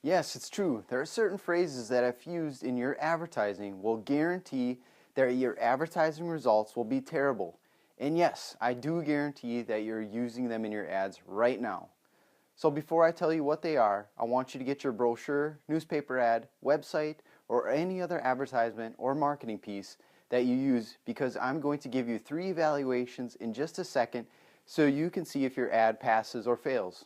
Yes, it's true. There are certain phrases that if used in your advertising will guarantee that your advertising results will be terrible. And yes, I do guarantee that you're using them in your ads right now. So before I tell you what they are, I want you to get your brochure, newspaper ad, website, or any other advertisement or marketing piece that you use, because I'm going to give you 3 evaluations in just a second so you can see if your ad passes or fails.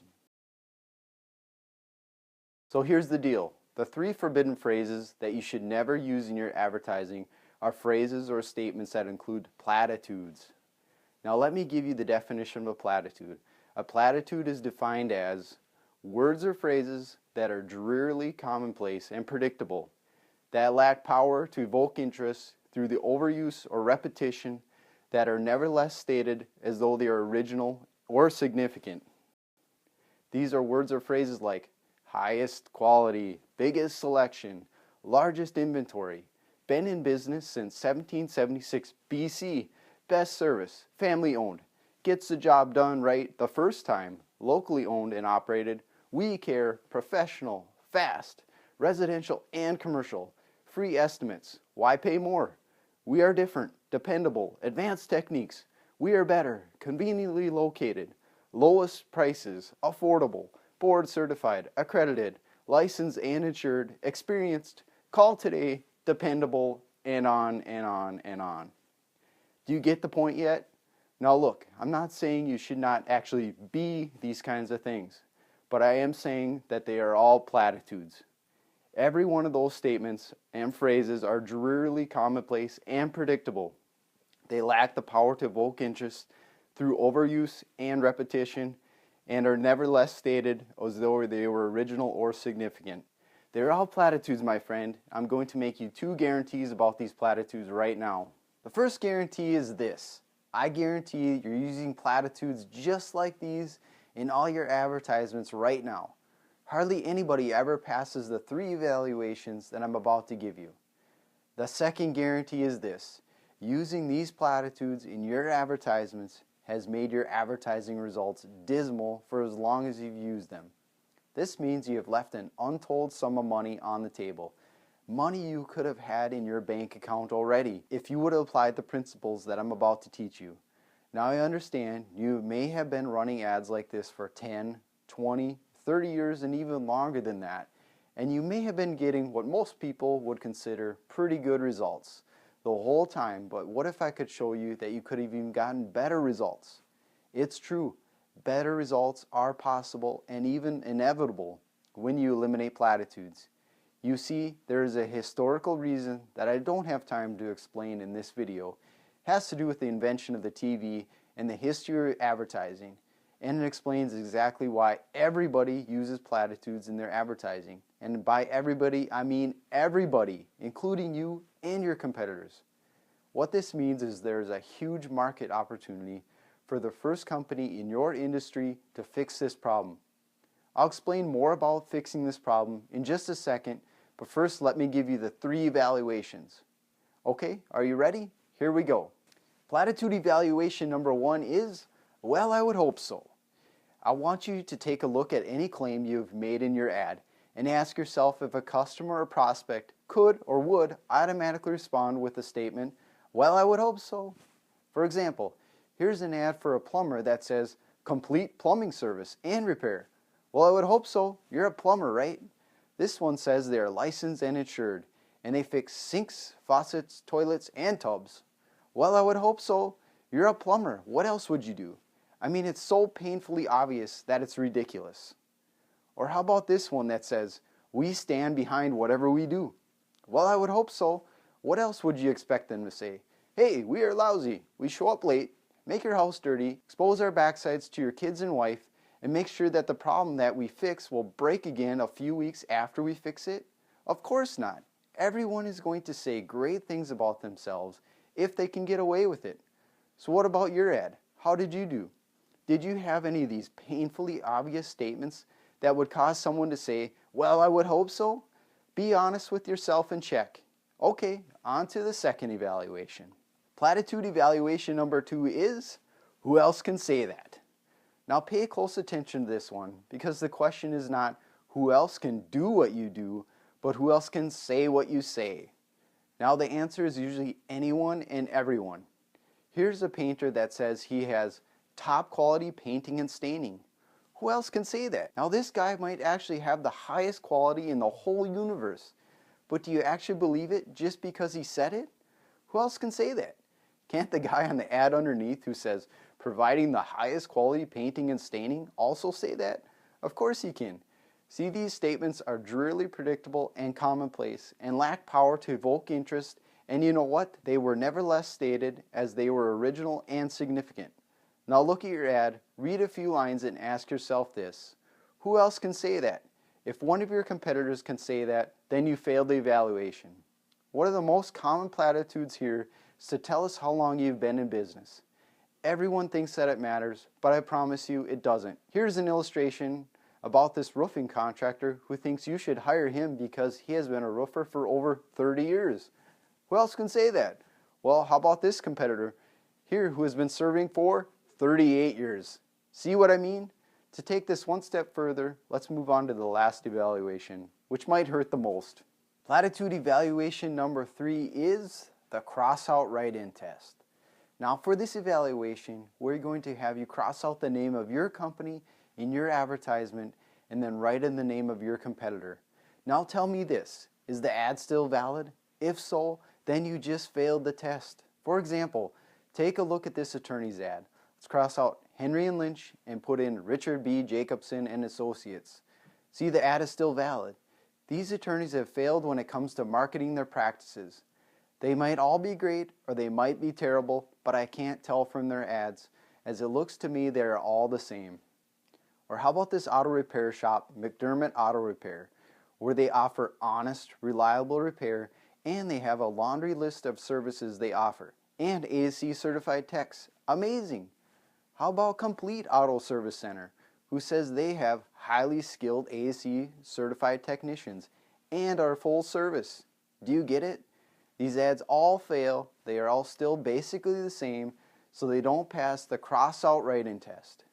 So here's the deal. The 3 forbidden phrases that you should never use in your advertising are phrases or statements that include platitudes. Now let me give you the definition of a platitude. A platitude is defined as words or phrases that are drearily commonplace and predictable, that lack power to evoke interest through the overuse or repetition, that are nevertheless stated as though they are original or significant. These are words or phrases like highest quality, biggest selection, largest inventory, been in business since 1776 BC, best service, family owned, gets the job done right the first time, locally owned and operated, we care, professional, fast, residential and commercial, free estimates, why pay more? We are different, dependable, advanced techniques, we are better, conveniently located, lowest prices, affordable, board certified, accredited, licensed and insured, experienced, call today, dependable, and on and on and on. Do you get the point yet? Now look, I'm not saying you should not actually be these kinds of things, but I am saying that they are all platitudes. Every one of those statements and phrases are drearily commonplace and predictable. They lack the power to evoke interest through overuse and repetition, and are nevertheless stated as though they were original or significant. They're all platitudes, my friend. I'm going to make you 2 guarantees about these platitudes right now. The first guarantee is this. I guarantee you're using platitudes just like these in all your advertisements right now. Hardly anybody ever passes the 3 evaluations that I'm about to give you. The second guarantee is this. Using these platitudes in your advertisements has made your advertising results dismal for as long as you've used them. This means you have left an untold sum of money on the table. Money you could have had in your bank account already if you would have applied the principles that I'm about to teach you. Now I understand you may have been running ads like this for 10, 20, 30 years and even longer than that, and you may have been getting what most people would consider pretty good results the whole time, but what if I could show you that you could have even gotten better results? It's true, better results are possible and even inevitable when you eliminate platitudes. You see, there is a historical reason that I don't have time to explain in this video. It has to do with the invention of the TV and the history of advertising, and it explains exactly why everybody uses platitudes in their advertising. And by everybody, I mean everybody, including you and your competitors. What this means is there's a huge market opportunity for the first company in your industry to fix this problem. I'll explain more about fixing this problem in just a second, but first let me give you the 3 evaluations. Okay, are you ready? Here we go. Platitude evaluation number 1 is, well, I would hope so. I want you to take a look at any claim you've made in your ad and ask yourself if a customer or prospect could or would automatically respond with the statement, well, I would hope so. For example, here's an ad for a plumber that says, complete plumbing service and repair. Well, I would hope so. You're a plumber, right? This one says they are licensed and insured, and they fix sinks, faucets, toilets, and tubs. Well, I would hope so. You're a plumber. What else would you do? I mean, it's so painfully obvious that it's ridiculous. Or how about this one that says, we stand behind whatever we do? Well, I would hope so. What else would you expect them to say? Hey, we are lousy. We show up late, make your house dirty, expose our backsides to your kids and wife, and make sure that the problem that we fix will break again a few weeks after we fix it? Of course not. Everyone is going to say great things about themselves if they can get away with it. So what about your ad? How did you do? Did you have any of these painfully obvious statements that would cause someone to say, well, I would hope so? Be honest with yourself and check. Okay, on to the second evaluation. Platitude evaluation number 2 is, who else can say that? Now pay close attention to this one, because the question is not Who else can do what you do, but who else can say what you say? Now the answer is usually anyone and everyone. Here's a painter that says he has top quality painting and staining. Who else can say that? Now this guy might actually have the highest quality in the whole universe. But do you actually believe it just because he said it? Who else can say that? Can't the guy on the ad underneath who says providing the highest quality painting and staining also say that? Of course he can. See, these statements are drearily predictable and commonplace and lack power to evoke interest, and you know what? They were never less stated as they were original and significant. Now look at your ad, read a few lines and ask yourself this. Who else can say that? If one of your competitors can say that, then you failed the evaluation. One of the most common platitudes here is to tell us how long you've been in business. Everyone thinks that it matters, but I promise you it doesn't. Here's an illustration about this roofing contractor who thinks you should hire him because he has been a roofer for over 30 years. Who else can say that? Well, how about this competitor here who has been serving for 38 years? See what I mean? To take this one step further, let's move on to the last evaluation, which might hurt the most. Platitude evaluation number 3 is the cross-out write-in test. Now for this evaluation, we're going to have you cross out the name of your company in your advertisement and then write in the name of your competitor. Now tell me this, is the ad still valid? If so, then you just failed the test. For example, take a look at this attorney's ad. Let's cross out Henry and Lynch and put in Richard B. Jacobson and Associates. See, the ad is still valid. These attorneys have failed when it comes to marketing their practices. They might all be great or they might be terrible, but I can't tell from their ads, as it looks to me they are all the same. Or how about this auto repair shop, McDermott Auto Repair, where they offer honest, reliable repair and they have a laundry list of services they offer and ASE certified techs. Amazing! How about Complete Auto Service Center, who says they have highly skilled ASE certified technicians and are full service? Do you get it? These ads all fail. They are all still basically the same, so they don't pass the cross-out write-in test.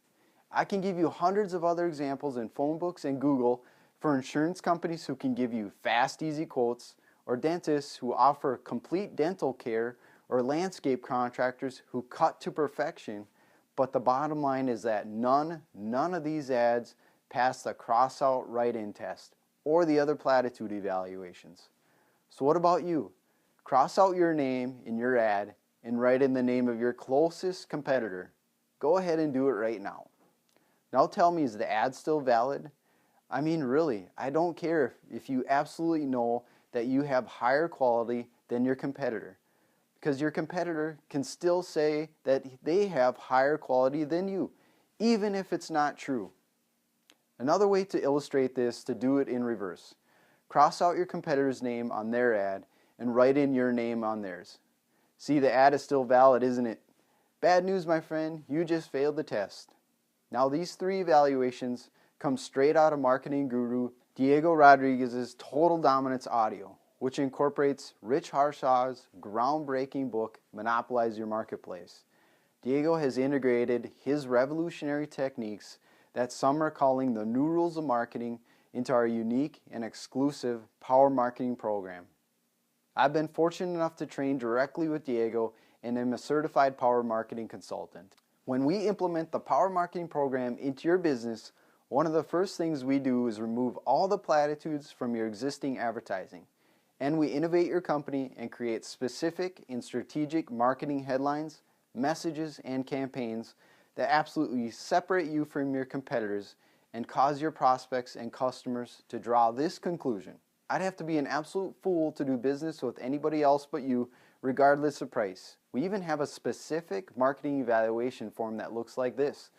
I can give you hundreds of other examples in phone books and Google for insurance companies who can give you fast, easy quotes, or dentists who offer complete dental care, or landscape contractors who cut to perfection. But the bottom line is that none of these ads pass the cross-out write-in test or the other platitude evaluations. So what about you? Cross out your name in your ad and write in the name of your closest competitor. Go ahead and do it right now. Now tell me, is the ad still valid? I mean, really, I don't care if you absolutely know that you have higher quality than your competitor, because your competitor can still say that they have higher quality than you, even if it's not true. Another way to illustrate this is to do it in reverse. Cross out your competitor's name on their ad and write in your name on theirs. See, the ad is still valid, isn't it? Bad news, my friend, you just failed the test. Now these 3 evaluations come straight out of marketing guru Diego Rodriguez's Total Dominance Audio, which incorporates Rich Harshaw's groundbreaking book, Monopolize Your Marketplace. Diego has integrated his revolutionary techniques that some are calling the new rules of marketing into our unique and exclusive Power Marketing program. I've been fortunate enough to train directly with Diego and am a certified Power Marketing consultant. When we implement the Power Marketing program into your business, one of the first things we do is remove all the platitudes from your existing advertising. And we innovate your company and create specific and strategic marketing headlines, messages, and campaigns that absolutely separate you from your competitors and cause your prospects and customers to draw this conclusion: I'd have to be an absolute fool to do business with anybody else but you, regardless of price. We even have a specific marketing evaluation form that looks like this,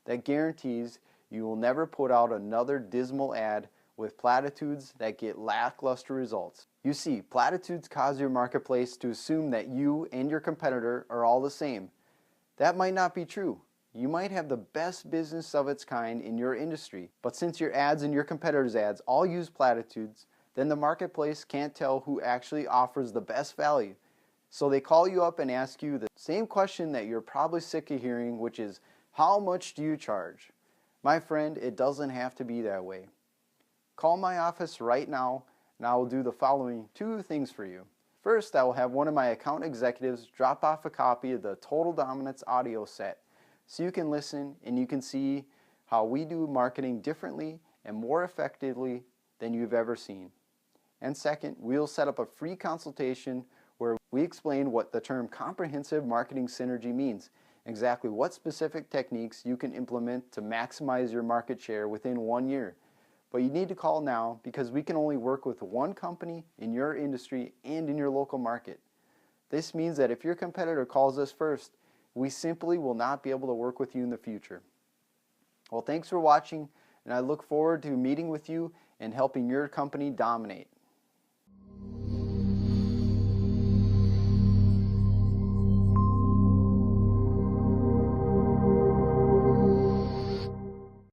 that guarantees you will never put out another dismal ad with platitudes that get lackluster results. You see, platitudes cause your marketplace to assume that you and your competitor are all the same. That might not be true. You might have the best business of its kind in your industry, but since your ads and your competitors' ads all use platitudes, then the marketplace can't tell who actually offers the best value. So they call you up and ask you the same question that you're probably sick of hearing, which is, how much do you charge? My friend, it doesn't have to be that way. Call my office right now and I will do the following 2 things for you. First, I will have one of my account executives drop off a copy of the Total Dominance audio set so you can listen and you can see how we do marketing differently and more effectively than you've ever seen. And second, we'll set up a free consultation where we explain what the term comprehensive marketing synergy means, exactly what specific techniques you can implement to maximize your market share within 1 year. But you need to call now because we can only work with one company in your industry and in your local market. This means that if your competitor calls us first, we simply will not be able to work with you in the future. Well, thanks for watching, and I look forward to meeting with you and helping your company dominate.